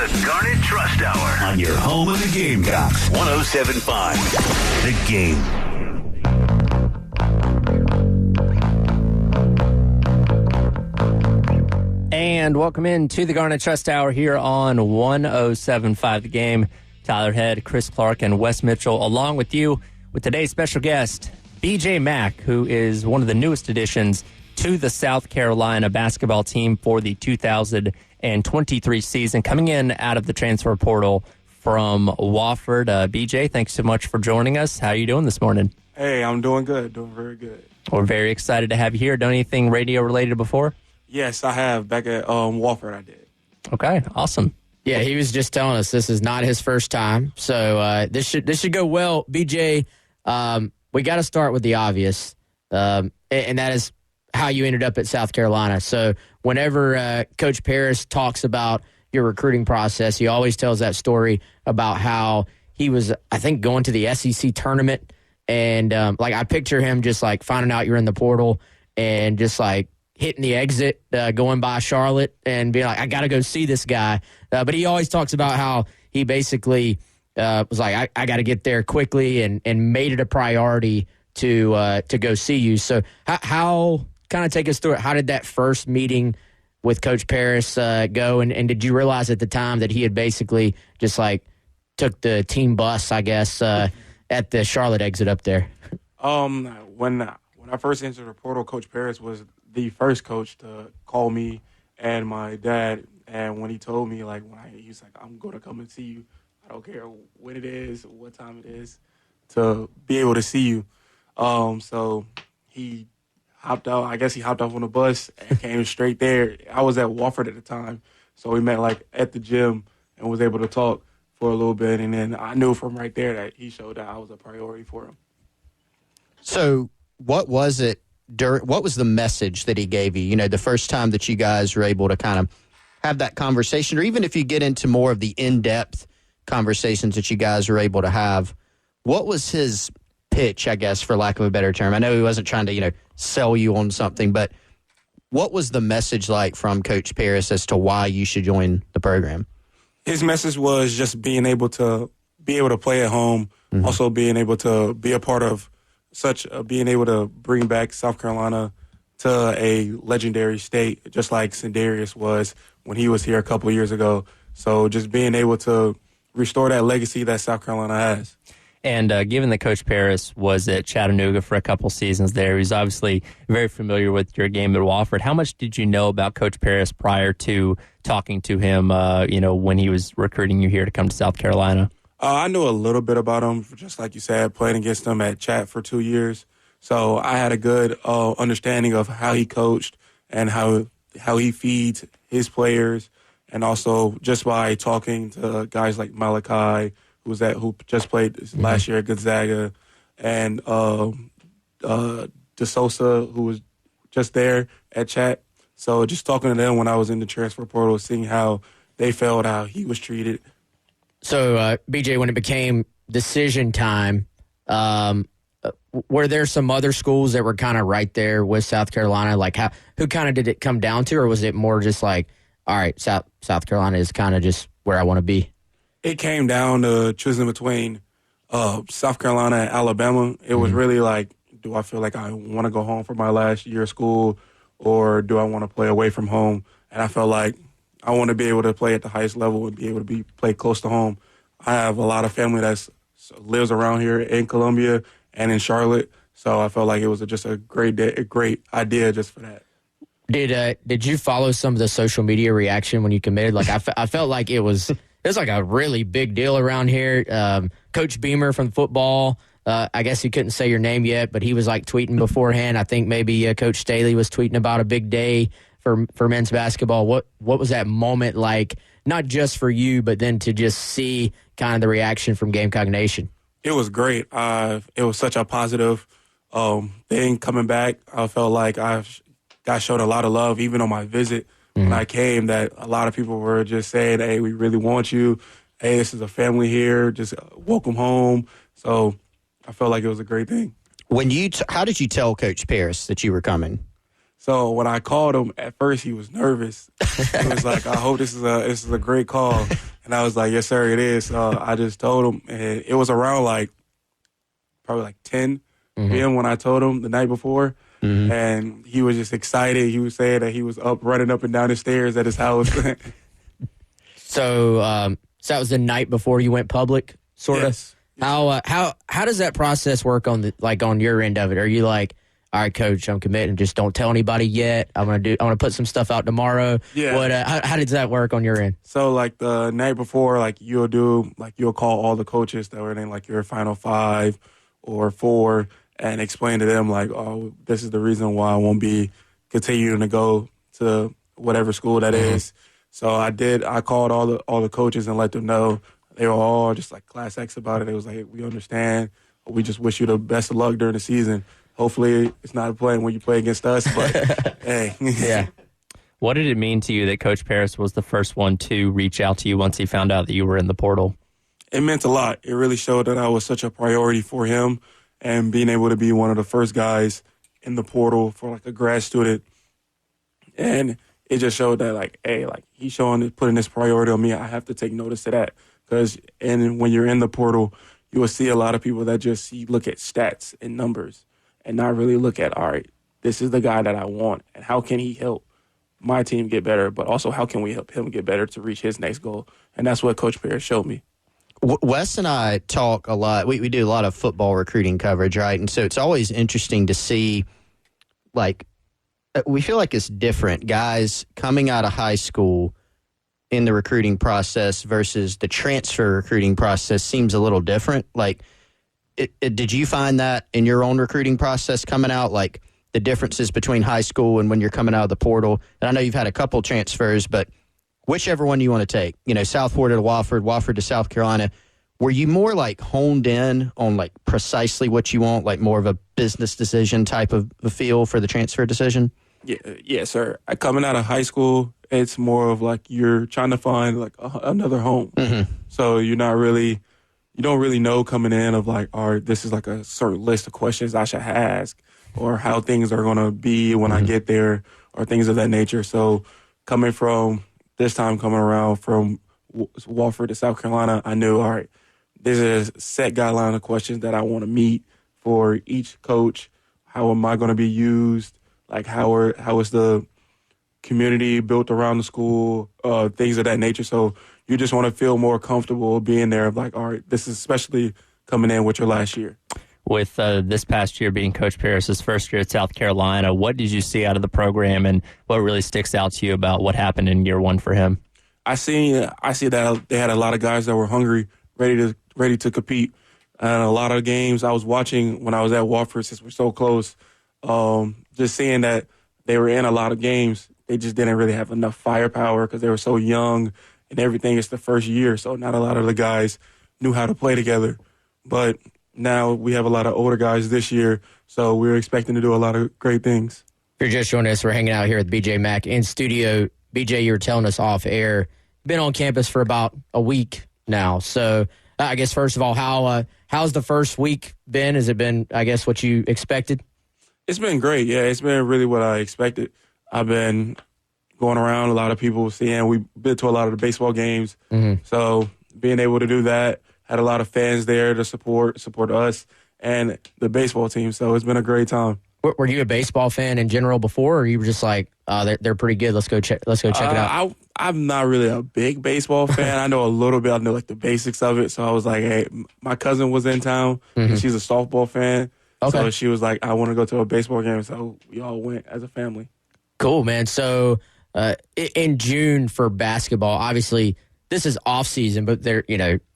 The Garnet Trust Hour on your home of the Gamecocks. 107.5 The Game. And welcome in to the Garnet Trust Hour here on 107.5 The Game. Tyler Head, Chris Clark, and Wes Mitchell, along with you with today's special guest, BJ Mack, who is one of the newest additions to the South Carolina basketball team for the 2023 season, coming in out of the transfer portal from Wofford. BJ, thanks so much for joining us. How are you doing this morning? Hey, I'm doing good. Doing very good. We're very excited to have you here. Done anything radio related before? Yes, I have. Back at Wofford, I did. Okay, awesome. Yeah, he was just telling us this is not his first time, so this should go well. BJ, we got to start with the obvious, and that is how you ended up at South Carolina. So whenever Coach Paris talks about your recruiting process, he always tells that story about how he was, I think, going to the SEC tournament, and I picture him just like finding out you're in the portal and just like hitting the exit, going by Charlotte and being like, I got to go see this guy. But he always talks about how he basically was like, I got to get there quickly and made it a priority to go see you. So how kind of take us through it. How did that first meeting with Coach Paris go? And did you realize at the time that he had basically just like took the team bus, I guess, at the Charlotte exit up there? When I first entered the portal, Coach Paris was the first coach to call me and my dad. And when he told me, he's like, I'm going to come and see you. I don't care when it is, what time it is, to be able to see you. So he hopped out. I guess he hopped off on the bus and came straight there. I was at Wofford at the time. So we met at the gym and was able to talk for a little bit. And then I knew from right there that he showed that I was a priority for him. So what was it? What was the message that he gave you? You know, the first time that you guys were able to kind of have that conversation, or even if you get into more of the in-depth conversations that you guys were able to have, what was his pitch, I guess, for lack of a better term? I know he wasn't trying to, sell you on something, but what was the message like from Coach Paris as to why you should join the program? His message was just being able to play at home, also being able to be a part of being able to bring back South Carolina to a legendary state, just like Sindarius was when he was here a couple of years ago. So just being able to restore that legacy that South Carolina has. And given that Coach Paris was at Chattanooga for a couple seasons there, he's obviously very familiar with your game at Wofford. How much did you know about Coach Paris prior to talking to him, when he was recruiting you here to come to South Carolina? I knew a little bit about him, just like you said, playing against him at Chat for 2 years. So I had a good understanding of how he coached and how he feeds his players, and also just by talking to guys like Malachi, who just played last year at Gonzaga, and DeSosa, who was just there at Chat. So just talking to them when I was in the transfer portal, seeing how they felt, how he was treated. So, BJ, when it became decision time, were there some other schools that were kind of right there with South Carolina? Like, who kind of did it come down to, or was it more just like, all right, South Carolina is kind of just where I want to be? It came down to choosing between South Carolina and Alabama. It was really like, do I feel like I want to go home for my last year of school, or do I want to play away from home? And I felt like I want to be able to play at the highest level and be able to play close to home. I have a lot of family that lives around here in Columbia and in Charlotte, so I felt like it was just a great idea just for that. Did you follow some of the social media reaction when you committed? Like I felt like it was like a really big deal around here. Coach Beamer from football, I guess he couldn't say your name yet, but he was like tweeting beforehand. I think maybe Coach Staley was tweeting about a big day for men's basketball. What was that moment like, not just for you, but then to just see kind of the reaction from Gamecock Nation? It was great. It was such a positive thing coming back. I felt like I got shown a lot of love, even on my visit when I came, that a lot of people were just saying, hey, we really want you. Hey, this is a family here. Just welcome home. So I felt like it was a great thing. How did you tell Coach Paris that you were coming? So when I called him, at first he was nervous. He was like, I hope this is a great call. And I was like, yes, sir, it is. So I just told him, and it was around probably 10 p.m. when I told him the night before. And he was just excited. He was saying that he was up, running up and down the stairs at his house. So that was the night before you went public, sort of? Yes. How does that process work on on your end of it? Are you like, all right, coach, I'm committing, just don't tell anybody yet. I'm gonna put some stuff out tomorrow. Yeah. How does that work on your end? So the night before, you'll call all the coaches that were in your final 5 or 4 and explain to them oh, this is the reason why I won't be continuing to go to whatever school that is. So I called all the coaches and let them know. They were all just class X about it. It was we understand. We just wish you the best of luck during the season. Hopefully it's not a play when you play against us, but hey. Yeah. What did it mean to you that Coach Paris was the first one to reach out to you once he found out that you were in the portal? It meant a lot. It really showed that I was such a priority for him, and being able to be one of the first guys in the portal for a grad student. And it just showed that hey, he's putting this priority on me. I have to take notice of that. And when you're in the portal, you will see a lot of people that just look at stats and numbers and not really look at, all right, this is the guy that I want, and how can he help my team get better, but also how can we help him get better to reach his next goal? And that's what Coach Paris showed me. Wes and I talk a lot. We do a lot of football recruiting coverage, right? And so it's always interesting to see, we feel like it's different. Guys coming out of high school in the recruiting process versus the transfer recruiting process seems a little different. Did you find that in your own recruiting process coming out, the differences between high school and when you're coming out of the portal? And I know you've had a couple transfers, but whichever one you want to take, South Florida to Wofford, Wofford to South Carolina, were you more honed in on precisely what you want, more of a business decision type of a feel for the transfer decision? Yeah, sir. Coming out of high school, it's more of you're trying to find another home. So you don't really know coming in of all right, this is a certain list of questions I should ask, or how things are going to be when I get there, or things of that nature. So coming around from Wofford to South Carolina, I knew, all right, there's a set guideline of questions that I want to meet for each coach. How am I going to be used? How is the community built around the school? Things of that nature. So you just want to feel more comfortable being there of all right, this is especially coming in with your last year. With this past year being Coach Paris' first year at South Carolina, what did you see out of the program, and what really sticks out to you about what happened in year one for him? I see that they had a lot of guys that were hungry, ready to compete. And a lot of games I was watching when I was at Wofford, since we're so close, just seeing that they were in a lot of games. They just didn't really have enough firepower because they were so young and everything. It's the first year, so not a lot of the guys knew how to play together. But now we have a lot of older guys this year, so we're expecting to do a lot of great things. If you're just joining us, we're hanging out here with BJ Mack in studio. BJ, you were telling us off air, been on campus for about a week now. So I guess, first of all, how's the first week been? Has it been, I guess, what you expected? It's been great. Yeah, it's been really what I expected. I've been going around, a lot of people seeing. We've been to a lot of the baseball games. So being able to do that, had a lot of fans there to support us and the baseball team. So it's been a great time. Were you a baseball fan in general before, or you were just they're pretty good, let's go check it out? I'm not really a big baseball fan. I know a little bit. I know the basics of it. So I was hey, my cousin was in town. And she's a softball fan. Okay. So she was I want to go to a baseball game. So we all went as a family. Cool, man. So in June for basketball, obviously this is off season, but they're,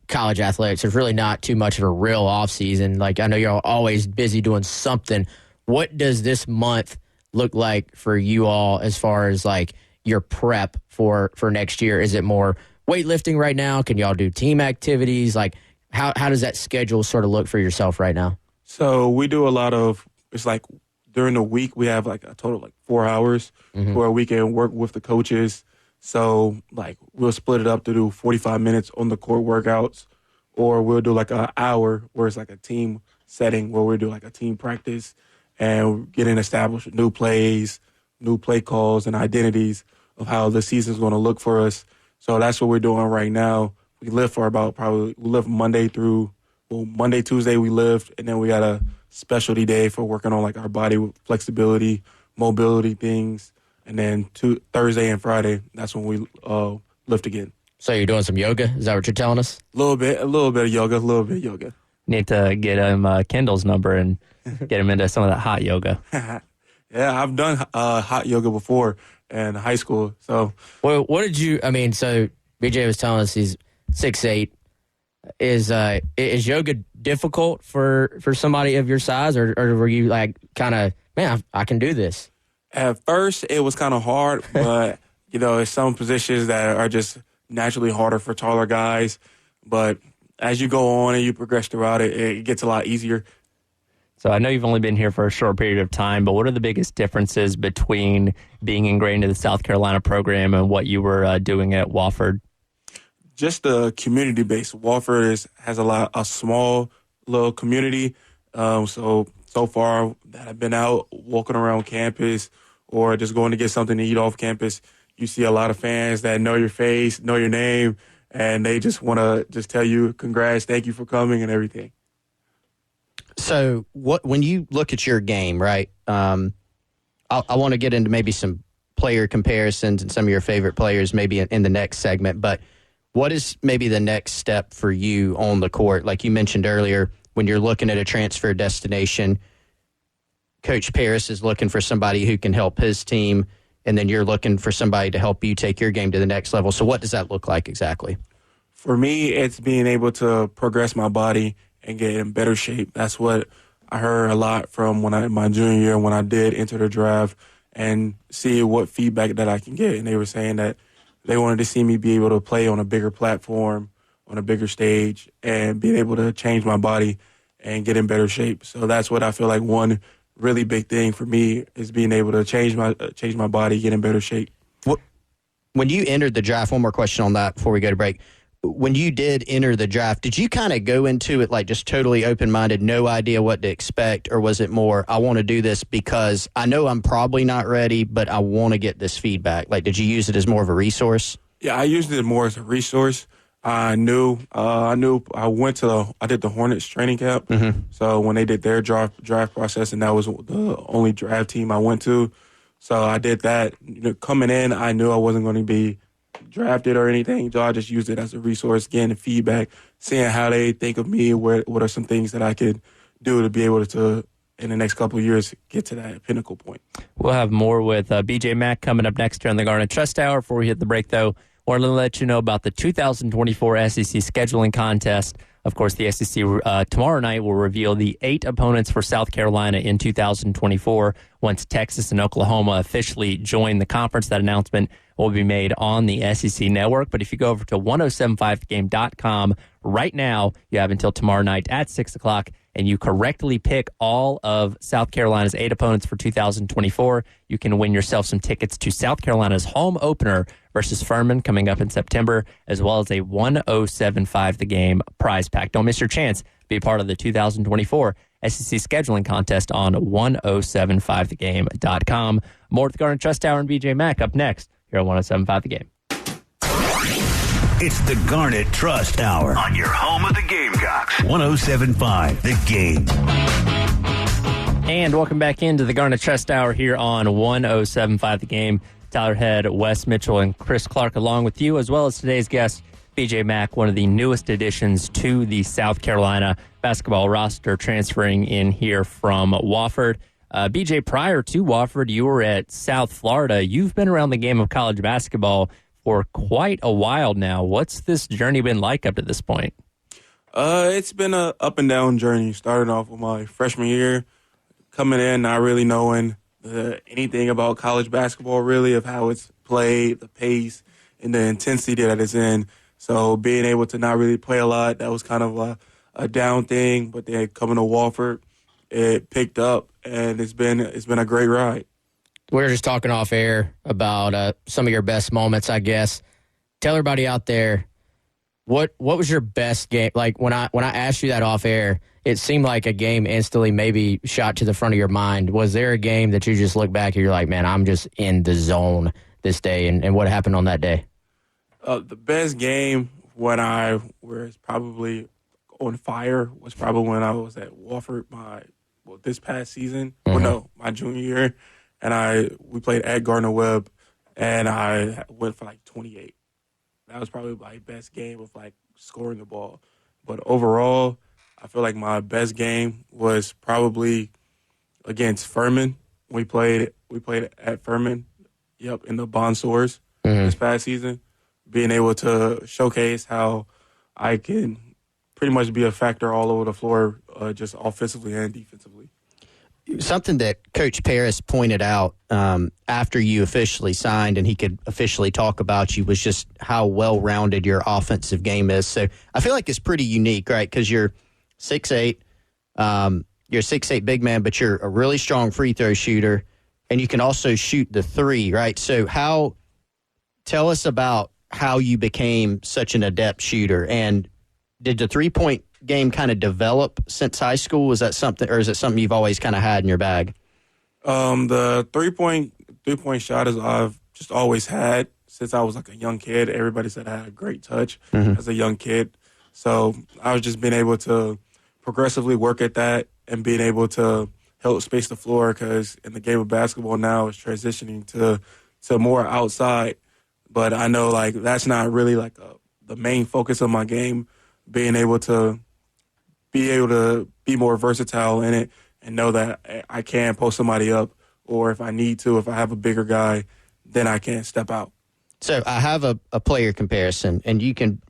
college athletics, there's really not too much of a real off season. I know you're always busy doing something. What does this month look like for you all as far as your prep for next year? Is it more weightlifting right now? Can y'all do team activities? How does that schedule sort of look for yourself right now? So we do a lot of, it's during the week we have a total of 4 hours where we can work with the coaches. So we'll split it up to do 45 minutes on the court workouts, or we'll do an hour where it's a team setting where we'll do a team practice and getting established with new plays, new play calls, and identities of how the season's going to look for us. So that's what we're doing right now. we lift for we lift Monday, Tuesday we lift, and then we got a specialty day for working on like our body flexibility, mobility things, and then Thursday and Friday, that's when we lift again. So you're doing some yoga? Is that what you're telling us? A little bit of yoga. Need to get him Kendall's number and get him into some of that hot yoga. Yeah, I've done hot yoga before in high school. So, well, what did you? I mean, so BJ was telling us he's 6'8". Is yoga difficult for somebody of your size, or were you like kind of, man, I can do this? At first, it was kind of hard, but there's some positions that are just naturally harder for taller guys. But as you go on and you progress throughout it, it gets a lot easier. So I know you've only been here for a short period of time, but what are the biggest differences between being ingrained in the South Carolina program and what you were doing at Wofford? Just the community base. Wofford has a small little community. So far that I've been out walking around campus or just going to get something to eat off campus, you see a lot of fans that know your face, know your name, and they just want to just tell you congrats, thank you for coming and everything. So when you look at your game, right, I want to get into maybe some player comparisons and some of your favorite players maybe in the next segment, but what is maybe the next step for you on the court? Like you mentioned earlier, when you're looking at a transfer destination, Coach Paris is looking for somebody who can help his team, and then you're looking for somebody to help you take your game to the next level. So what does that look like exactly? For me, it's being able to progress my body and get in better shape. That's what I heard a lot from my junior year when I did enter the draft and see what feedback that I can get. And they were saying that they wanted to see me be able to play on a bigger platform, on a bigger stage, and being able to change my body and get in better shape. So that's what I feel like one really big thing for me is being able to change my body, get in better shape. When you entered the draft, one more question on that before we go to break. When you did enter the draft, did you kind of go into it like just totally open-minded, no idea what to expect, or was it more, I want to do this because I know I'm probably not ready, but I want to get this feedback? Like, did you use it as more of a resource? Yeah, I used it more as a resource. I did the Hornets training camp. Mm-hmm. So when they did their draft process, and that was the only draft team I went to. So I did that. Coming in, I knew I wasn't going to be drafted or anything, so I just used it as a resource, getting feedback, seeing how they think of me, what are some things that I could do to be able to, in the next couple of years, get to that pinnacle point. We'll have more with BJ Mack coming up next here on the Garnet Trust Hour. Before we hit the break, though, I want to let you know about the 2024 SEC scheduling contest. Of course, the SEC tomorrow night will reveal the 8 opponents for South Carolina in 2024 once Texas and Oklahoma officially join the conference. That announcement will be made on the SEC network. But if you go over to 1075thegame.com right now, you have until tomorrow night at 6 o'clock, and you correctly pick all of South Carolina's 8 opponents for 2024, you can win yourself some tickets to South Carolina's home opener versus Furman coming up in September, as well as a 1075 The Game prize pack. Don't miss your chance to be a part of the 2024 SEC scheduling contest on 1075thegame.com. More with Garnet Trust Hour and BJ Mack up next here on 1075 The Game. It's the Garnet Trust Hour on your home of the Gamecocks. 1075 The Game. And welcome back into the Garnet Trust Hour here on 1075 The Game. Tyler Head, Wes Mitchell, and Chris Clark along with you, as well as today's guest, BJ Mack, one of the newest additions to the South Carolina basketball roster, transferring in here from Wofford. BJ, prior to Wofford, you were at South Florida. You've been around the game of college basketball for quite a while now. What's this journey been like up to this point? It's been a up and down journey. Starting off with my freshman year, coming in not really knowing anything about college basketball, really, of how it's played, the pace, and the intensity that it's in. So being able to not really play a lot, that was kind of a down thing. But then coming to Wofford, it picked up, and it's been a great ride. We were just talking off air about some of your best moments, I guess. Tell everybody out there, what was your best game? Like when I asked you that off air, it seemed like a game instantly maybe shot to the front of your mind. Was there a game that you just look back and you're like, man, I'm just in the zone this day? And what happened on that day? The best game when I was probably on fire was probably when I was at Wofford this past season. Mm-hmm. Well, no, my junior year, and we played at Gardner Webb, and I went for like 28. That was probably my best game of like scoring the ball. But overall, I feel like my best game was probably against Furman. We played at Furman, in the Bonsoirs this past season. Being able to showcase how I can pretty much be a factor all over the floor, just offensively and defensively. Something that Coach Paris pointed out after you officially signed and he could officially talk about you was just how well-rounded your offensive game is. So I feel like it's pretty unique, right? Because you're 6'8", you're a 6'8" big man, but you're a really strong free throw shooter, and you can also shoot the three, right? So tell us about how you became such an adept shooter, and did the three-point game kind of develop since high school? Was that something, or is it something you've always kind of had in your bag? The three-point shot is I've just always had since I was like a young kid. Everybody said I had a great touch as a young kid. So I was just being able to progressively work at that and being able to help space the floor, because in the game of basketball now it's transitioning to more outside. But I know like that's not really like the main focus of my game, being able to be more versatile in it and know that I can post somebody up, or if I need to, if I have a bigger guy, then I can step out. So I have a player comparison, and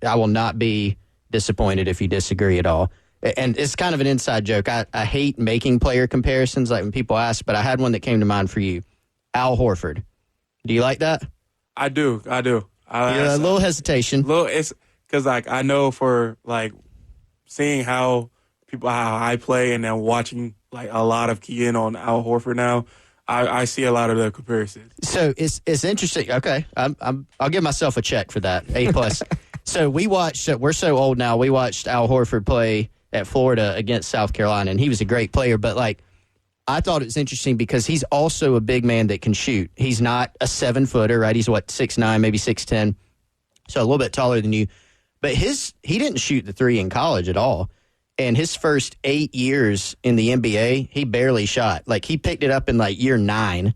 I will not be disappointed if you disagree at all. And it's kind of an inside joke. I hate making player comparisons, like when people ask, but I had one that came to mind for you. Al Horford. Do you like that? I do. A little hesitation. It's because like I know for like seeing how I play and then watching like a lot of key in on Al Horford now, I see a lot of the comparisons. So it's interesting. Okay, I'll give myself a check for that. A+. So we're so old now. We watched Al Horford play at Florida against South Carolina, and he was a great player. But like, I thought it was interesting because he's also a big man that can shoot. He's not a 7-footer, right? He's 6'9", maybe 6'10", so a little bit taller than you. But he didn't shoot the three in college at all. And his first 8 years in the NBA, he barely shot. Like, he picked it up in like year 9.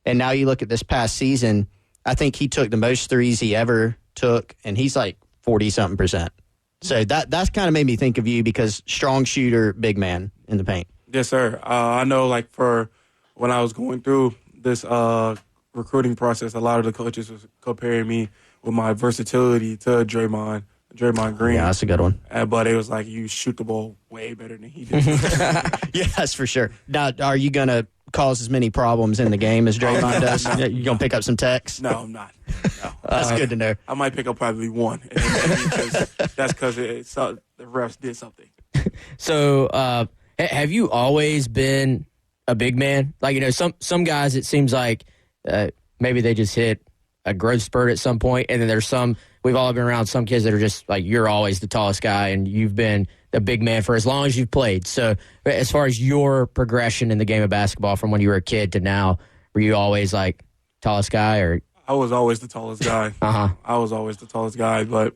And now you look at this past season, I think he took the most threes he ever took, and he's like 40-something%. So that's kind of made me think of you, because strong shooter, big man in the paint. Yes, sir. I know, like, for when I was going through this recruiting process, a lot of the coaches was comparing me with my versatility to Draymond Green. Yeah, that's a good one. But it was like, you shoot the ball way better than he did. Yeah, that's for sure. Now, are you going to cause as many problems in the game as Draymond does? No. You going to pick up some texts? No, I'm not. No. That's good to know. I might pick up probably one. That's because the refs did something. So, have you always been a big man? Like, some guys, it seems like maybe they just hit a growth spurt at some point, and then there's we've all been around some kids that are just like, you're always the tallest guy, and you've been the big man for as long as you've played. So as far as your progression in the game of basketball from when you were a kid to now, were you always like tallest guy? Or I was always the tallest guy. I was always the tallest guy, but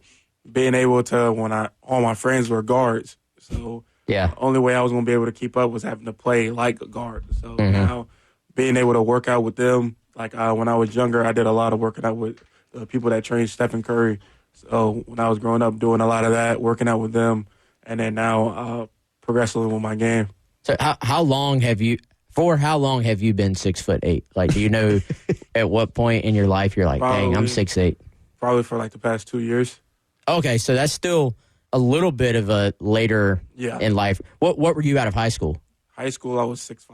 being able to, all my friends were guards, so yeah, the only way I was going to be able to keep up was having to play like a guard. So now being able to work out with them, like when I was younger, I did a lot of working out with the people that trained Stephen Curry. So when I was growing up, doing a lot of that, working out with them, and then now progressing with my game. So how long have you been 6'8"? Like, do you know at what point in your life you're like, dang, I'm 6'8"? Probably for like the past 2 years. Okay, so that's still a little bit of a later in life. What were you out of high school? High school, I was 6'5".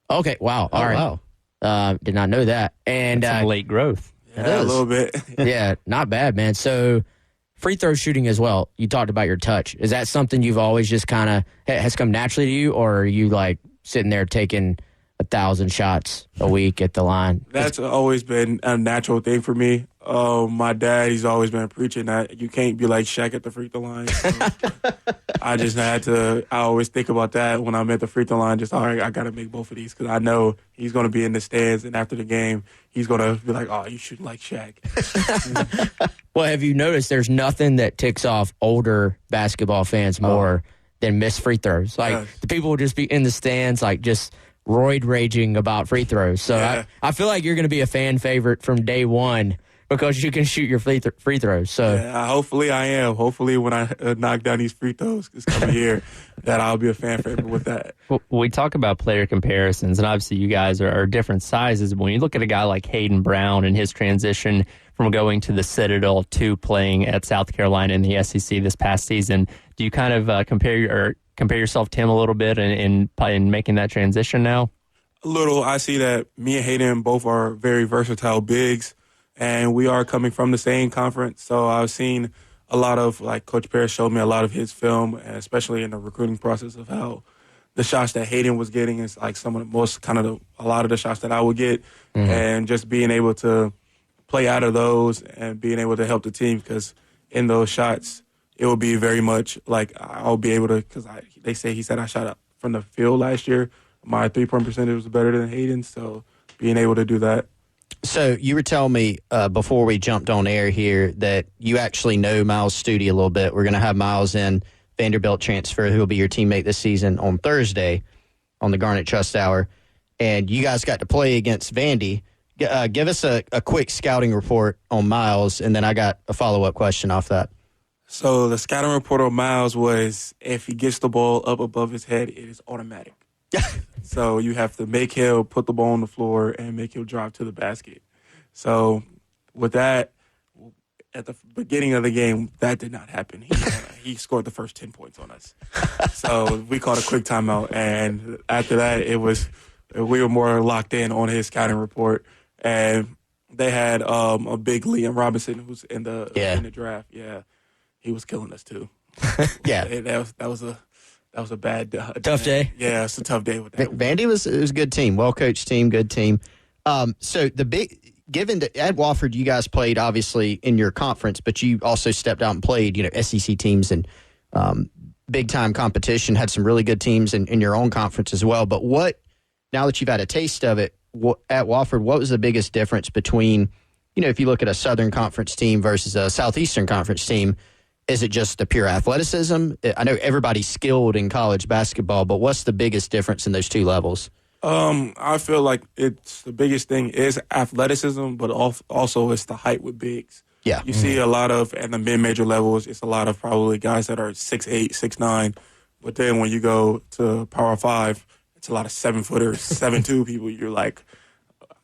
Okay, wow. All right. Wow. Did not know that. And some late growth. Yeah, a little bit. Yeah, not bad, man. So free throw shooting as well. You talked about your touch. Is that something you've always just kind of has come naturally to you, or are you like sitting there taking 1,000 shots a week at the line? That's always been a natural thing for me. My dad, he's always been preaching that you can't be like Shaq at the free throw line. So I always think about that when I'm at the free throw line, all right, I got to make both of these because I know he's going to be in the stands, and after the game, he's going to be like, oh, you shouldn't like Shaq. Well, have you noticed there's nothing that ticks off older basketball fans more than missed free throws? Like, yes. the people will just be in the stands, like, just roid raging about free throws. So Yeah. I feel like you're going to be a fan favorite from day one because you can shoot your free throws. So Yeah, hopefully I am. Hopefully when I knock down these free throws this coming year, that I'll be a fan favorite with that. Well, we talk about player comparisons, and obviously you guys are different sizes. But when you look at a guy like Hayden Brown and his transition from going to the Citadel to playing at South Carolina in the SEC this past season, do you kind of compare yourself to him a little bit in making that transition now? A little. I see that me and Hayden both are very versatile bigs, and we are coming from the same conference. So I've seen a lot of, like, Coach Parrish showed me a lot of his film, and especially in the recruiting process of how the shots that Hayden was getting is like some of the most a lot of the shots that I would get, and just being able to play out of those and being able to help the team, because in those shots, it will be very much like I'll be able to, because he said I shot up from the field last year. My 3-point percentage was better than Hayden's, so being able to do that. So you were telling me before we jumped on air here that you actually know Miles Studi a little bit. We're going to have Miles in, Vanderbilt transfer, who will be your teammate this season, on Thursday on the Garnet Trust Hour. And you guys got to play against Vandy. Give us a quick scouting report on Miles, and then I got a follow-up question off that. So the scouting report on Miles was, if he gets the ball up above his head, it is automatic. So you have to make him put the ball on the floor and make him drive to the basket. So with that, at the beginning of the game, that did not happen. He scored the first 10 points on us. So we called a quick timeout, and after that, we were more locked in on his scouting report. And they had a big Liam Robinson who's in the draft. Yeah, he was killing us too. Yeah, that was a bad tough day. Yeah, it's a tough day with that. Vandy was a good team, well-coached team, good team. So given that at Wofford, you guys played obviously in your conference, but you also stepped out and played, SEC teams and big-time competition, had some really good teams in your own conference as well. But now that you've had a taste of it, at Wofford, what was the biggest difference between, if you look at a Southern Conference team versus a Southeastern Conference team? Is it just the pure athleticism? I know everybody's skilled in college basketball, but what's the biggest difference in those two levels? I feel like the biggest thing is athleticism, but also it's the height with bigs. Yeah. You see a lot of, at the mid-major levels, it's a lot of probably guys that are 6'8", 6'9", but then when you go to Power 5, it's a lot of 7-footers, 7'2" people. You're like,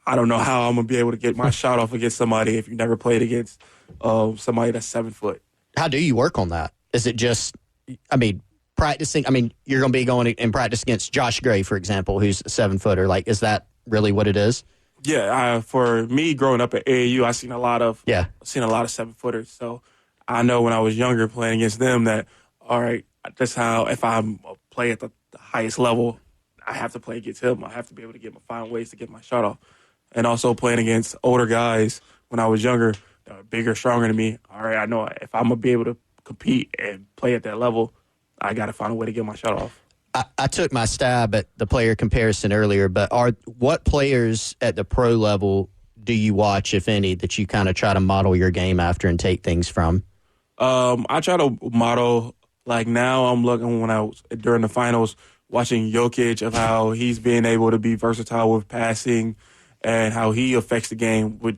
I don't know how I'm going to be able to get my shot off against somebody if you never played against somebody that's 7 foot. How do you work on that? Is it just, practicing? You're going to be going and practice against Josh Gray, for example, who's a 7-footer. Like, is that really what it is? Yeah, for me growing up at AAU, I've seen a lot of 7-footers. So I know when I was younger playing against them that, all right, that's how, if I'm play at the highest level, I have to play against him. I have to be able to find ways to get my shot off. And also playing against older guys when I was younger, that were bigger, stronger than me. All right, I know if I'm going to be able to compete and play at that level, I got to find a way to get my shot off. I took my stab at the player comparison earlier, but what players at the pro level do you watch, if any, that you kind of try to model your game after and take things from? I try to model, like now I'm looking during the finals, watching Jokic of how he's being able to be versatile with passing and how he affects the game with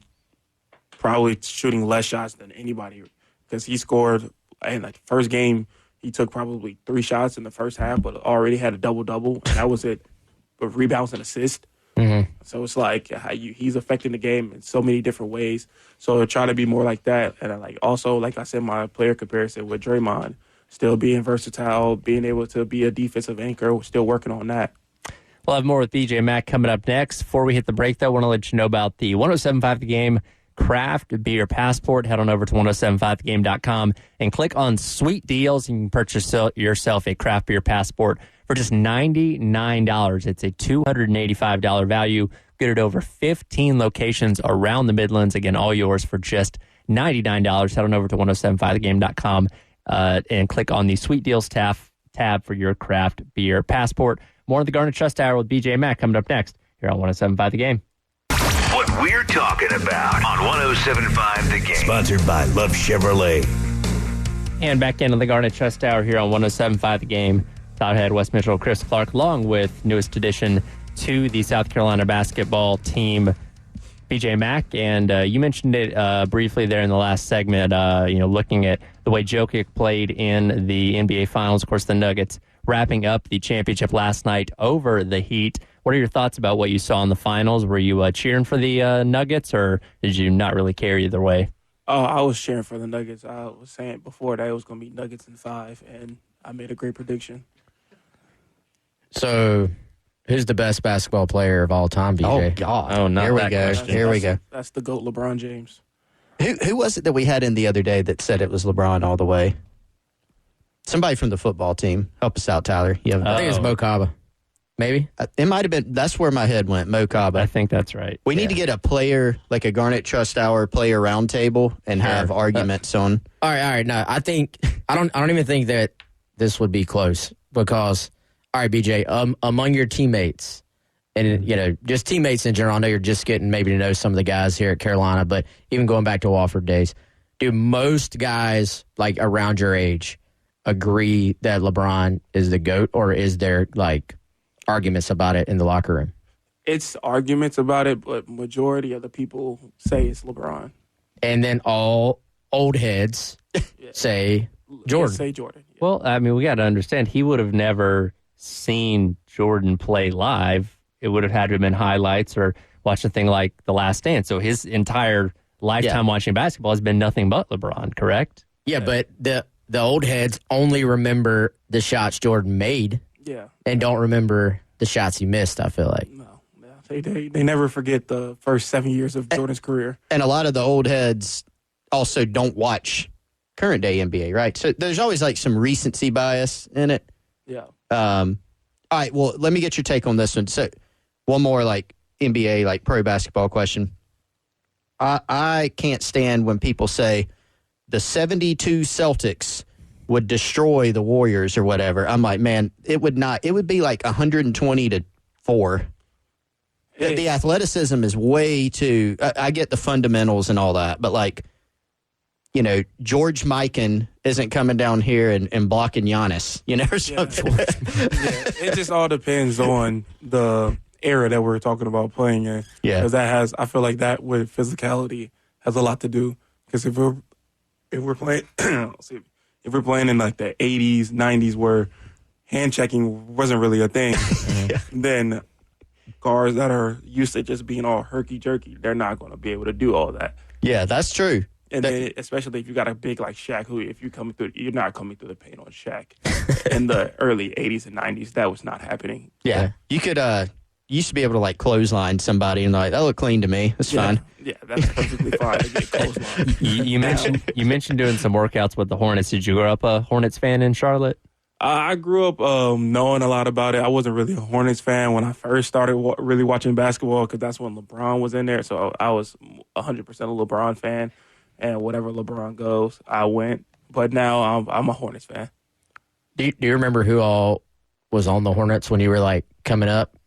probably shooting less shots than anybody, because he scored in the first game. He took probably 3 shots in the first half, but already had a double-double, and that was it, with rebounds and assists. Mm-hmm. So it's like he's affecting the game in so many different ways. So I try to be more like that. And also, like I said, my player comparison with Draymond, still being versatile, being able to be a defensive anchor, we're still working on that. We'll have more with BJ Mack coming up next. Before we hit the break, though, I want to let you know about the 107.5 The Game Craft Beer your passport. Head on over to 1075thegame.com and click on Sweet Deals. You can purchase yourself a craft beer passport for just $99. It's a $285 value. Get it over 15 locations around the Midlands. Again, all yours for just $99. Head on over to 1075thegame.com and click on the Sweet Deals tab for your craft beer passport. More of the Garnet Trust Hour with BJ Mack coming up next here on 1075 The Game. What we're talking about on 1075 The Game. Sponsored by Love Chevrolet. And back into the Garnet Trust Hour here on 1075 The Game. Todd Head, Wes Mitchell, Chris Clark, along with newest addition to the South Carolina basketball team, BJ Mack. And you mentioned it briefly there in the last segment, looking at the way Jokic played in the NBA Finals. Of course, the Nuggets wrapping up the championship last night over the Heat. What are your thoughts about what you saw in the finals? Were you cheering for the Nuggets, or did you not really care either way? I was cheering for the Nuggets. I was saying before that it was going to be Nuggets in 5, and I made a great prediction. So, who's the best basketball player of all time, BJ? Oh, God. Oh, not Here we that go. question. Here we go. That's the GOAT, LeBron James. Who was it that we had in the other day that said it was LeBron all the way? Somebody from the football team. Help us out, Tyler. You have I think it's Mo Kaba. Maybe? It might have been. That's where my head went, Mo Kaba. I think that's right. We need to get a player, like a Garnet Trust Hour player roundtable, and have arguments on. All right. No, I don't even think that this would be close because, all right, BJ, among your teammates, and just teammates in general, I know you're just getting maybe to know some of the guys here at Carolina, but even going back to Wofford days, do most guys like around your age agree that LeBron is the GOAT, or is there like arguments about it in the locker room? It's arguments about it, but majority of the people say it's LeBron. And then all old heads say Jordan. Say Jordan. Yeah. Well, I mean, we got to understand he would have never seen Jordan play live. It would have had to have been highlights or watch a thing like The Last Dance. So his entire lifetime watching basketball has been nothing but LeBron, correct? Yeah, but the old heads only remember the shots Jordan made and don't remember the shots he missed, I feel like. No. They never forget the first 7 years of Jordan's career. And a lot of the old heads also don't watch current day NBA, right? So there's always like some recency bias in it. Yeah. All right, well, let me get your take on this one. So one more like NBA, like pro basketball question. I can't stand when people say the 72 Celtics would destroy the Warriors or whatever. I'm like, man, it would not. It would be like 120-4. The athleticism is way too. I get the fundamentals and all that, but like, George Mikan isn't coming down here and blocking Giannis, or something. It just all depends on the era that we're talking about playing in. Yeah, because I feel like that with physicality has a lot to do. Because if we're playing, if we're playing in like the 80s, 90s, where hand checking wasn't really a thing, then guards that are used to just being all herky-jerky, they're not going to be able to do all that. Yeah, that's true. And then, especially if you got a big like Shaq, who if you're not coming through the paint on Shaq. In the early 80s and 90s, that was not happening. Yeah. You could, you used to be able to like clothesline somebody and like, that looked clean to me. That's fine. Yeah, that's perfectly fine to get clothesline. You mentioned doing some workouts with the Hornets. Did you grow up a Hornets fan in Charlotte? I grew up knowing a lot about it. I wasn't really a Hornets fan when I first started really watching basketball because that's when LeBron was in there. So I was 100% a LeBron fan, and whatever LeBron goes, I went. But now I'm a Hornets fan. Do you remember who all was on the Hornets when you were like coming up?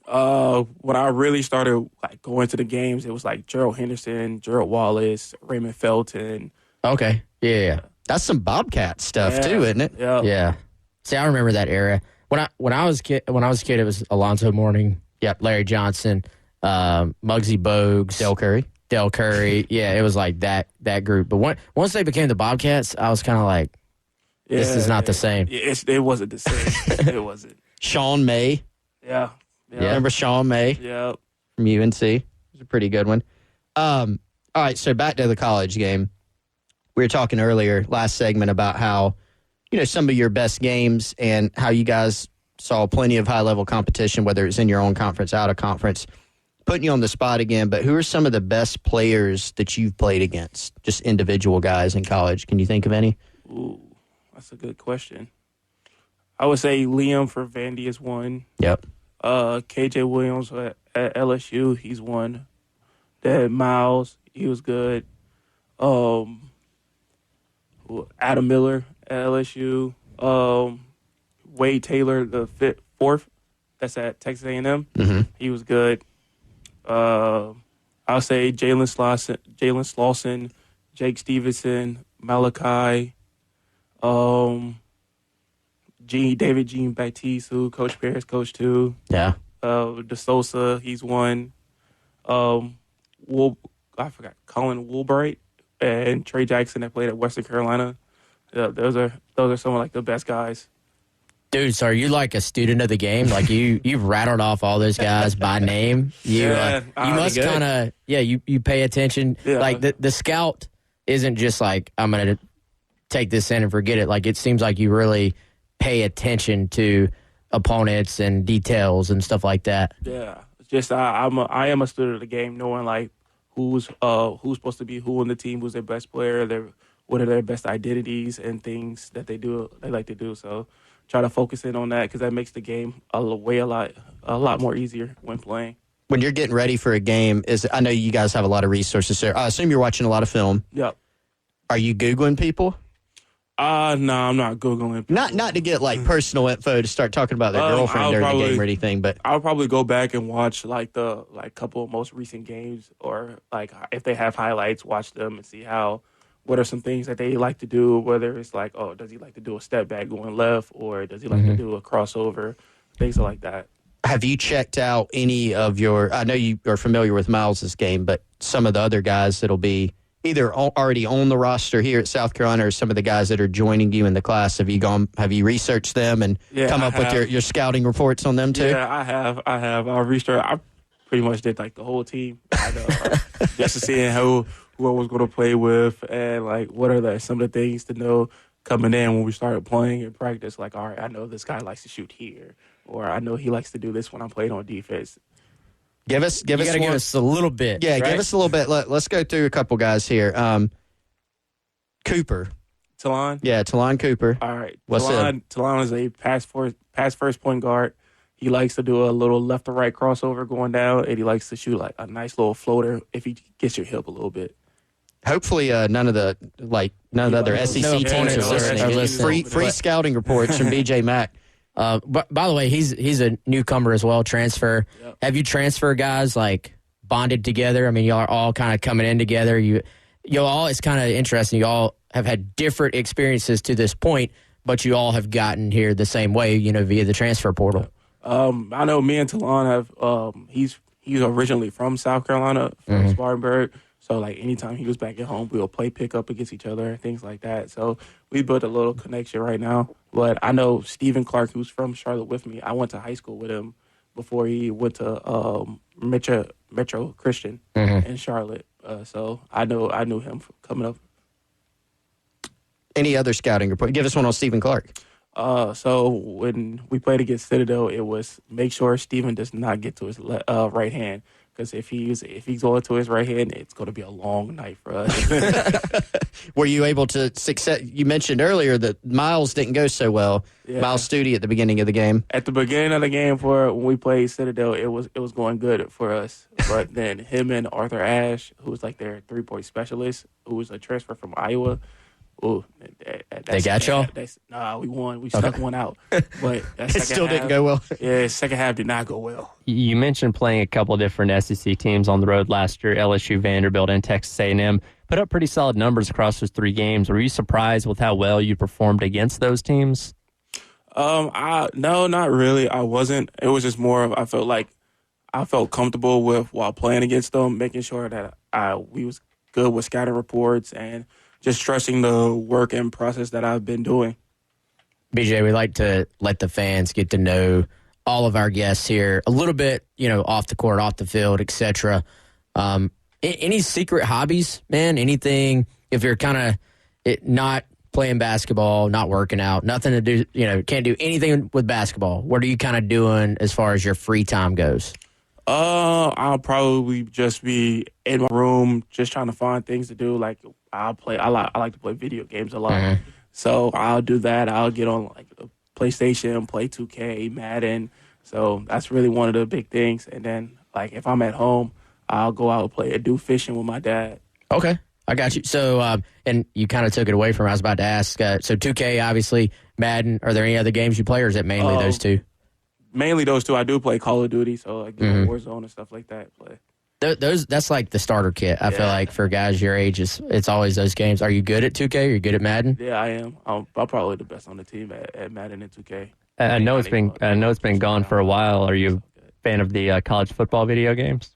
When I really started like going to the games, it was like Gerald Henderson, Gerald Wallace, Raymond Felton. Okay, yeah. That's some Bobcat stuff too, isn't it? Yeah. See, I remember that era. When I was a kid, it was Alonzo Mourning, Larry Johnson, Muggsy Bogues, Del Curry. Yeah, it was like that group. But once they became the Bobcats, I was kind of like, this is not the same. It wasn't the same. It wasn't. Sean May. Yeah. Remember Sean May? Yeah. From UNC. It was a pretty good one. All right, so back to the college game. We were talking earlier, last segment, about how, some of your best games and how you guys saw plenty of high-level competition, whether it's in your own conference, out of conference. Putting you on the spot again, but who are some of the best players that you've played against? Just individual guys in college. Can you think of any? Ooh, that's a good question. I would say Liam for Vandy is one. Yep. KJ Williams at LSU, he's one. Then Miles, he was good. Adam Miller at LSU. Wade Taylor, the fourth, that's at Texas A&M. He was good. I'll say Jalen Slauson, Jake Stevenson, Malachi, David Jean Baptiste, who Coach Paris coached too. Yeah. De Sosa, he's one. I forgot Colin Woolbright and Trey Jackson that played at Western Carolina. Those are some of like the best guys. Dude, so are you like a student of the game? Like you've rattled off all those guys by name. You must kind of you pay attention. Yeah. Like the scout isn't just like I'm gonna take this in and forget it. Like it seems like you really pay attention to opponents and details and stuff like that. Yeah, it's just I am a student of the game, knowing like who's supposed to be who on the team, who's their best player, what are their best identities and things that they like to do. So try to focus in on that because that makes the game a lot more easier when playing. When you're getting ready for a game, I know you guys have a lot of resources there. I assume you're watching a lot of film. Yep. Are you Googling people? No, I'm not Googling people. Not to get like personal info to start talking about their girlfriend during the game or anything, but I'll probably go back and watch like the couple of most recent games, or like if they have highlights, watch them and see what are some things that they like to do, whether it's like, oh, does he like to do a step back going left, or does he like to do a crossover, things like that. have you checked out any of I know you are familiar with Miles' game, but some of the other guys that'll be either already on the roster here at South Carolina or some of the guys that are joining you in the class, have you researched them and come up with your scouting reports on them too? Yeah, I have. I researched. I pretty much did like the whole team. Just to see who I was going to play with and like what are some of the things to know coming in when we started playing in practice. Like, all right, I know this guy likes to shoot here, or I know he likes to do this when I'm playing on defense. Give us a little bit. Yeah, right? give us a little bit. Let's go through a couple guys here. Cooper. Talon? Yeah, Talon Cooper. All right. What's Talon is a pass first point guard. He likes to do a little left to right crossover going down, and he likes to shoot like a nice little floater if he gets your hip a little bit. Hopefully, none of the other SEC teams are listening. Free scouting reports from BJ Mack. But by the way, he's a newcomer as well, transfer. Yep. Have you transfer guys like bonded together? I mean, y'all are all kind of coming in together. You all, it's kind of interesting. You all have had different experiences to this point, but you all have gotten here the same way, via the transfer portal. I know me and Talon have. He's originally from South Carolina, from Spartanburg. So, like, anytime he was back at home, we'll play pickup against each other and things like that. So, we built a little connection right now. But I know Stephen Clark, who's from Charlotte with me. I went to high school with him before he went to Metro Christian in Charlotte. So, I knew him coming up. Any other scouting report? Give us one on Stephen Clark. So, when we played against Citadel, it was make sure Stephen does not get to his right hand. Because if he's going to his right hand, it's going to be a long night for us. Were you able to success? You mentioned earlier that Miles didn't go so well. Yeah. Miles Studi at the beginning of the game. At the beginning of the game, when we played Citadel, it was going good for us. But then him and Arthur Ashe, who was like their 3-point specialist, who was a transfer from Iowa. Ooh, they got y'all? Nah, we won. We stuck one out. But it still didn't go well. Yeah, second half did not go well. You mentioned playing a couple of different SEC teams on the road last year, LSU, Vanderbilt, and Texas A&M. Put up pretty solid numbers across those 3 games. Were you surprised with how well you performed against those teams? No, not really. I wasn't. It was just more of I felt comfortable while playing against them, making sure that we was good with scouting reports and just trusting the work and process that I've been doing. BJ, we like to let the fans get to know all of our guests here a little bit, off the court, off the field, etc. Any secret hobbies, man? Anything, if you're kind of not playing basketball, not working out, nothing to do, can't do anything with basketball. What are you kind of doing as far as your free time goes? I'll probably just be in my room, just trying to find things to do. Like I like to play video games a lot, so I'll do that. I'll get on like PlayStation, play 2K, Madden. So that's really one of the big things. And then like if I'm at home, I'll go out and play do fishing with my dad. Okay, I got you. So, and you kind of took it away from. I was about to ask. So, 2K, obviously, Madden. Are there any other games you play, or is it mainly those two? Mainly those two. I do play Call of Duty, so like Warzone and stuff like that. Play. That's like the starter kit. I feel like for guys your age, it's always those games. Are you good at 2K? Are you good at Madden? Yeah, I am. I'm probably the best on the team at Madden and 2K. I know it's been gone for a while. Are you a fan of the college football video games?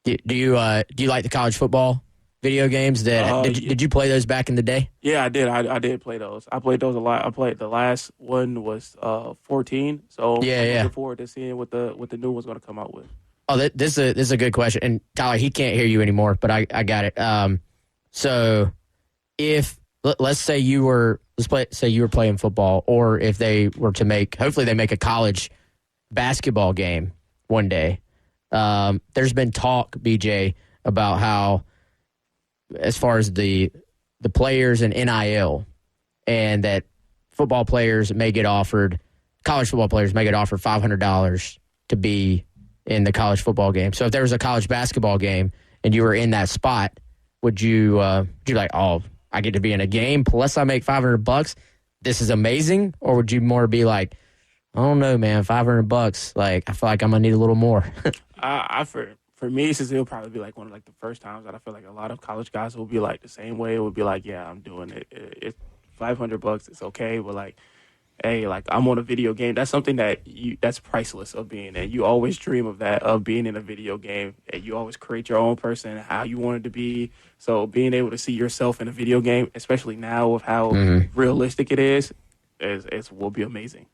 Do you like the college football video games? Did you play those back in the day? Yeah, I did. I did play those. I played those a lot. I played the last one was 14. So I'm looking forward to seeing what the new one's going to come out with. Oh, this is a good question. And Tyler, he can't hear you anymore, but I got it. So if let's say you were playing football, or if they were to hopefully they make a college basketball game one day. There's been talk, BJ, about how as far as the players and NIL, and that college football players may get offered $500 to be in the college football game. So if there was a college basketball game and you were in that spot, would you be like, oh, I get to be in a game plus I make $500? This is amazing. Or would you more be like, I don't know, man, $500. Like, I feel like I'm gonna need a little more. For me, since it'll probably be like one of like the first times that I feel like a lot of college guys will be like the same way. It would be like, yeah, I'm doing it. It's $500. It's okay, but like, hey, like I'm on a video game. That's something that's priceless of being in. You always dream of that, of being in a video game, and you always create your own person, how you want it to be. So being able to see yourself in a video game, especially now with how realistic it is will be amazing.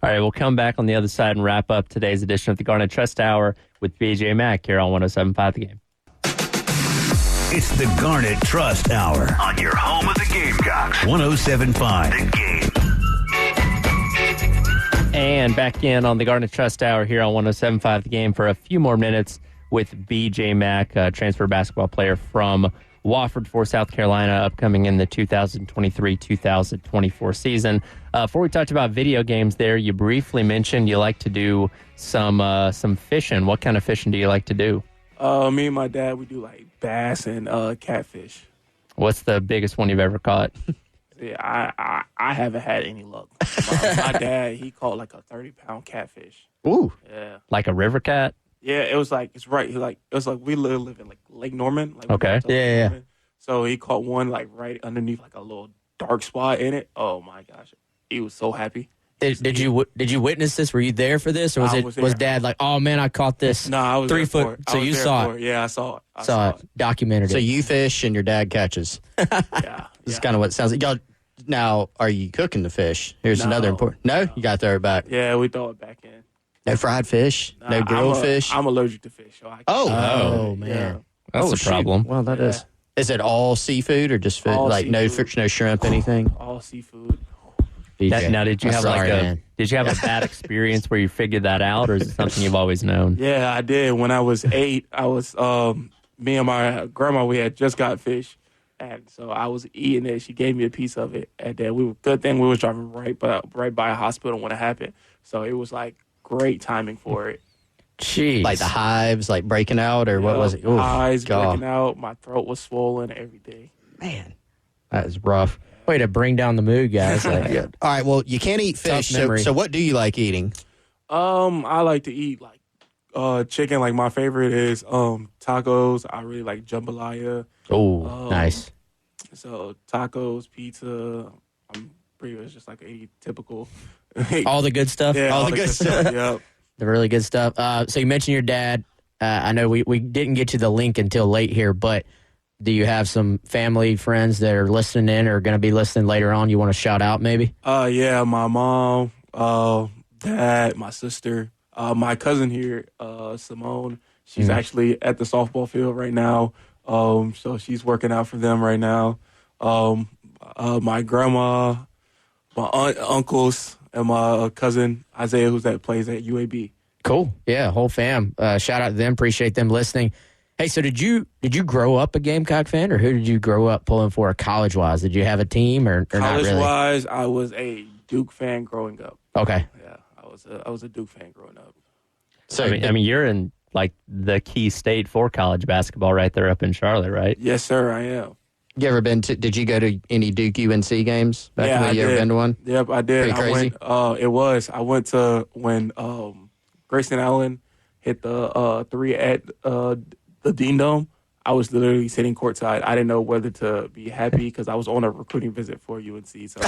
All right, we'll come back on the other side and wrap up today's edition of the Garnet Trust Hour with BJ Mack here on 107.5 The Game. It's the Garnet Trust Hour on your home of the Gamecocks. 107.5 The Game. And back in on the Garnet Trust Hour here on 107.5 The Game for a few more minutes with BJ Mack, a transfer basketball player from Wofford for South Carolina, upcoming in the 2023-2024 season. Before we talked about video games there, you briefly mentioned you like to do some fishing. What kind of fishing do you like to do? Me and my dad, we do like bass and catfish. What's the biggest one you've ever caught? Yeah, I haven't had any luck. My dad, he caught like a 30-pound catfish. Ooh. Yeah. Like a river cat? Yeah, it was like, it's right. It was like we live in like Lake Norman. Like okay. Yeah. Norman. So he caught one like right underneath like a little dark spot in it. Oh my gosh. He was so happy. Did you witness this? Were you there for this, or was Dad like, "Oh man, I caught this"? No, I was 3 foot. So you saw it? Yeah, I saw it. Saw it. Documented it. So you fish and your dad catches. Yeah, This is kind of what it sounds like. Y'all, now, are you cooking the fish? Here's another important. No, you got to throw it back. Yeah, we throw it back in. No fried fish. No grilled fish. I'm allergic to fish. So Oh man, yeah. That's a problem. Well, that is. Is it all seafood or just food? All like seafood. no shrimp, anything? All seafood. Now, did you have did you have a bad experience where you figured that out, or is it something you've always known? Yeah, I did. When I was 8, I was me and my grandma, we had just got fish, and so I was eating it. She gave me a piece of it, and then good thing we was driving right by a hospital when it happened. So it was like great timing for it. Jeez. Like the hives, like breaking out, or what was it? Oof, Hives God. breaking out. My throat was swollen. Everything. Man, that is rough. Way to bring down the mood, guys. Like, All right, well, you can't eat fish. So what do you like eating? I like to eat like chicken. Like my favorite is tacos. I really like jambalaya. Oh, nice. So tacos, pizza. I'm pretty much just like a typical. All the good stuff. Yeah, all the good stuff. Yep. The really good stuff. So you mentioned your dad. I know we didn't get to the link until late here, but do you have some family, friends that are listening in or going to be listening later on you want to shout out maybe? Yeah, my mom, dad, my sister, my cousin here, Simone. She's actually at the softball field right now. So she's working out for them right now. My grandma, my aunt, uncles, and my cousin Isaiah, that plays at UAB. Cool. Yeah, whole fam. Shout out to them. Appreciate them listening. Hey, so did you grow up a Gamecock fan, or who did you grow up pulling for college-wise? Did you have a team or not really? College-wise, I was a Duke fan growing up. Okay. Yeah, I was a Duke fan growing up. So I mean, you're in like the key state for college basketball right there up in Charlotte, right? Yes, sir, I am. You ever been to? Did you go to any Duke UNC games back in the I day? You ever did. been to one? Yep, I did. Pretty crazy? I went to when Grayson Allen hit the three at the Dean Dome. I was literally sitting courtside. I didn't know whether to be happy because I was on a recruiting visit for UNC. So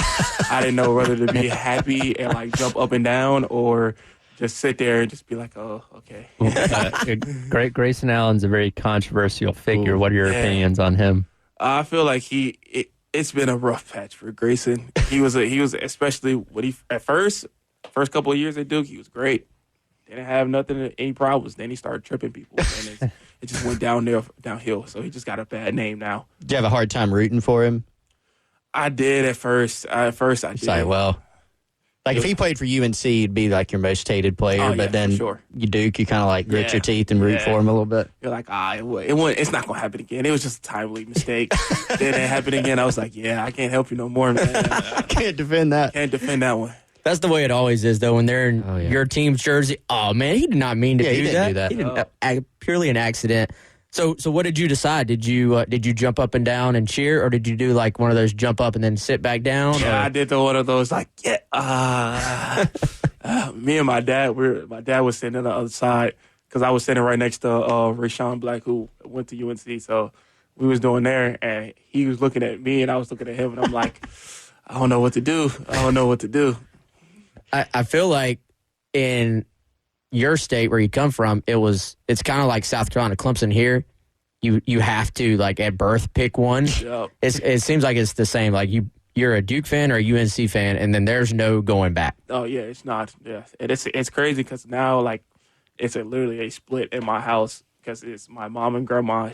I didn't know whether to be happy and like jump up and down or just sit there and just be like, oh, okay. Grayson Allen's a very controversial figure. Ooh, what are your yeah. opinions on him? I feel like it's been a rough patch for Grayson. He was especially when he at first couple of years at Duke, he was great. Didn't have any problems. Then he started tripping people, and it just went downhill. So he just got a bad name now. Do you have a hard time rooting for him? I did at first. I did. It's like, well, like if he played for UNC, he'd be like your most hated player. Oh, yeah, but then for sure. you Duke, you kind of like grit Yeah. your teeth and root Yeah. for him a little bit. You're like, it's not gonna happen again. It was just a timely mistake. Then it happened again. I was like, yeah, I can't help you no more, man. Can't defend that. Can't defend that one. That's the way it always is, though. When they're in Oh, yeah. your team's jersey, oh man, he did not mean to Yeah, he do didn't that. do that. He didn't. Purely an accident. So what did you decide? Did you jump up and down and cheer, or did you do like one of those jump up and then sit back down? Yeah, or- I did one of those like, me and my dad was sitting on the other side because I was sitting right next to Rashawn Black, who went to UNC. So we was doing there, and he was looking at me, and I was looking at him, and I'm like, I don't know what to do. I feel like in your state where you come from, it's kind of like South Carolina, Clemson here. You have to like at birth pick one. Yep. It seems like it's the same. Like you're a Duke fan or a UNC fan, and then there's no going back. Oh yeah, it's not. Yeah, it's crazy because now like it's literally a split in my house because it's my mom and grandma.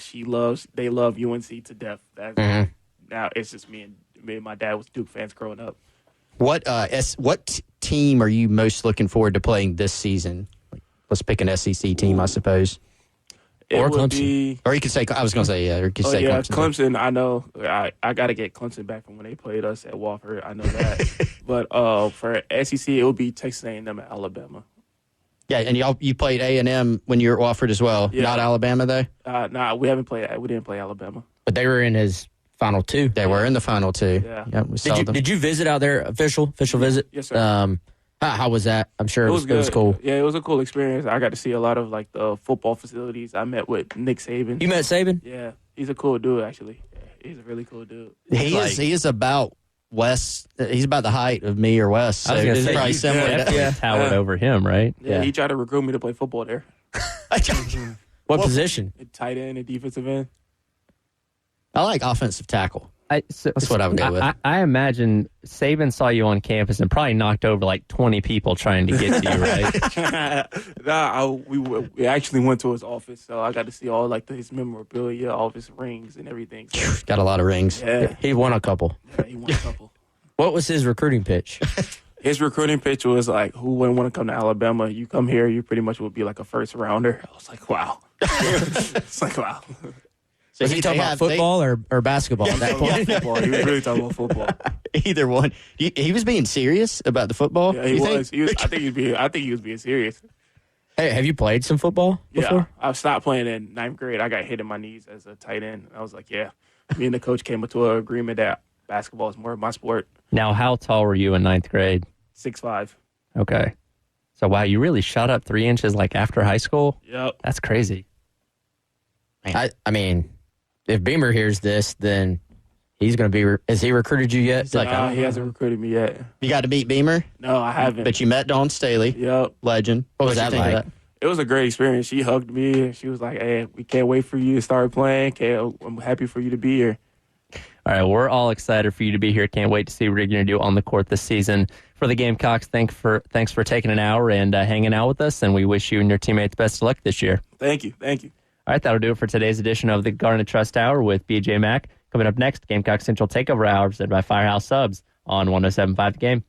They love UNC to death. Now it's just me and my dad was Duke fans growing up. What team are you most looking forward to playing this season? Like, let's pick an SEC team, I suppose. It Or would Clemson. be. Or you could say, I was going to say, yeah, or you could Oh say yeah, Clemson. Clemson. I know. I got to get Clemson back from when they played us at Wofford. I know that. But for SEC, it would be Texas A&M and Alabama. Yeah, and you played A&M when you were at Wofford as well. Yeah. Not Alabama, though? Nah, we haven't played. We didn't play Alabama. But they were in his final two. They were in the final two. Yeah. Yep, we saw them. Did you visit out there? Official visit? Yes, sir. How was that? I'm sure it was good. cool. Yeah, it was a cool experience. I got to see a lot of like the football facilities. I met with Nick Saban. You met Saban? Yeah, he's a cool dude. Actually, yeah, he's a really cool dude. He is about Wes. He's about the height of me or Wes. So I was going to it's say, probably you similar. definitely towered over him, right? Yeah, he tried to recruit me to play football there. What position? Tight end and defensive end. I like offensive tackle. That's what I would go with. I imagine Saban saw you on campus and probably knocked over like 20 people trying to get to you, right? We actually went to his office, so I got to see all like his memorabilia, all of his rings and everything. So, Got a lot of rings. yeah, He won a couple. he won a couple. What was his recruiting pitch? His recruiting pitch was like, who wouldn't want to come to Alabama? You come here, you pretty much would be like a first rounder. I was like, wow. It's like, wow. So Was he talking about football or basketball at that point? Football. He was really talking about football. Either one. He was being serious about the football. Yeah, you think? he was. I think he was being serious. Hey, have you played some football before? Yeah, I stopped playing in ninth grade. I got hit in my knees as a tight end. I was like, yeah. Me and the coach came to an agreement that basketball is more of my sport. Now, how tall were you in ninth grade? 6'5". Okay. So, wow, you really shot up 3 inches like after high school? Yep. That's crazy. I mean, if Beamer hears this, then he's going to be. Has he recruited you yet? like, He hasn't recruited me yet. You got to meet Beamer, No, I haven't. but you met Dawn Staley, Yep. legend. What was What'd you that think like? of It was a great experience. She hugged me and she was like, hey, we can't wait for you to start playing. I'm happy for you to be here. All right, we're all excited for you to be here. Can't wait to see what you're going to do on the court this season. For the Gamecocks, thanks for taking an hour and hanging out with us, and we wish you and your teammates best of luck this year. Thank you. All right, that'll do it for today's edition of the Garnet Trust Hour with BJ Mack. Coming up next, Gamecock Central Takeover Hour presented by Firehouse Subs on 107.5 The Game.